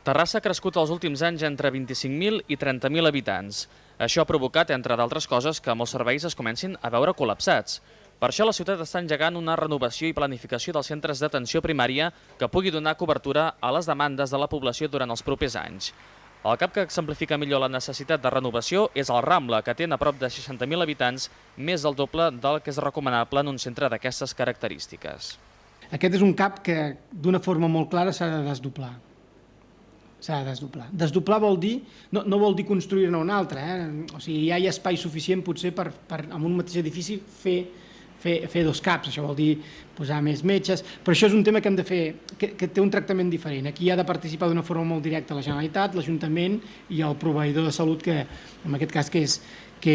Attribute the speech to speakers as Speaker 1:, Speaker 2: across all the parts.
Speaker 1: Terrassa ha crescut els últims anys entre 25.000 i 30.000 habitants. Això ha provocat, entre d'altres coses, que molts serveis es comencin a veure col·lapsats. Per això la ciutat està engegant una renovació i planificació dels centres d'atenció primària que pugui donar cobertura a les demandes de la població durant els propers anys. El CAP que exemplifica millor la necessitat de renovació és el Rambla, que té a prop de 60.000 habitants, més del doble del que és recomanable en un centre d'aquestes característiques.
Speaker 2: Aquest és un CAP que, d'una forma molt clara, s'ha de desdoblar. S'ha de desdoblar. Desdoblar vol dir, no vol dir construir-ne un altre, O sigui, ja hi ha espai suficient potser per en un mateix edifici fer dos CAPs, això vol dir posar més metges, però això és un tema que hem de fer, que té un tractament diferent. Aquí ha de participar d'una forma molt directa la Generalitat, l'Ajuntament i el proveïdor de salut, que en aquest cas que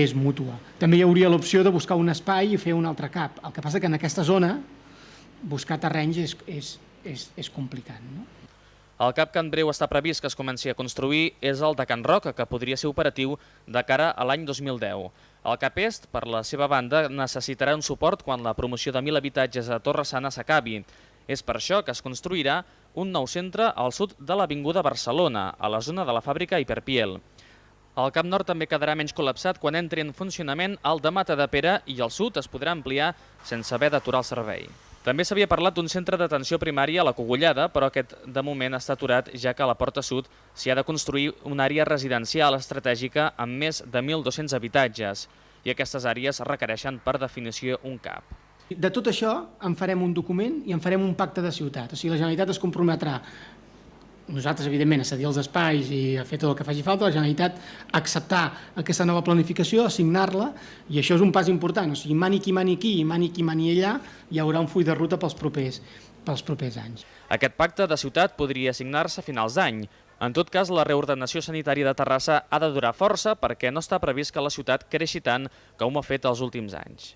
Speaker 2: és mútua. També hi hauria l'opció de buscar un espai i fer un altre CAP. El que passa que en aquesta zona buscar terrenys és complicat, no?
Speaker 1: El CAP que en breu està previst que es comenci a construir és el de Can Roca, que podria ser operatiu de cara a l'any 2010. El CAP Est, per la seva banda, necessitarà un suport quan la promoció de 1.000 habitatges a Torre Sana s'acabi. És per això que es construirà un nou centre al sud de l'Avinguda Barcelona, a la zona de la fàbrica Hiperpiel. El CAP Nord també quedarà menys col·lapsat quan entri en funcionament el de Matadepera i el sud es podrà ampliar sense haver d'aturar el servei. També s'havia parlat d'un centre d'atenció primària a la Cogullada, però aquest de moment està aturat, ja que a la Porta Sud s'hi ha de construir una àrea residencial estratègica amb més de 1.200 habitatges, i aquestes àrees requereixen per definició un CAP.
Speaker 2: De tot això en farem un document i en farem un pacte de ciutat. O sigui, la Generalitat es comprometrà, nosaltres, evidentment, a cedir els espais i a fer tot el que faci falta, la Generalitat a acceptar aquesta nova planificació, a signar-la, i això és un pas important. O sigui, mani aquí i mani allà, hi haurà un full de ruta pels propers anys.
Speaker 1: Aquest pacte de ciutat podria signar-se a finals d'any. En tot cas, la reordenació sanitària de Terrassa ha de durar força perquè no està previst que la ciutat creixi tant com ho ha fet els últims anys.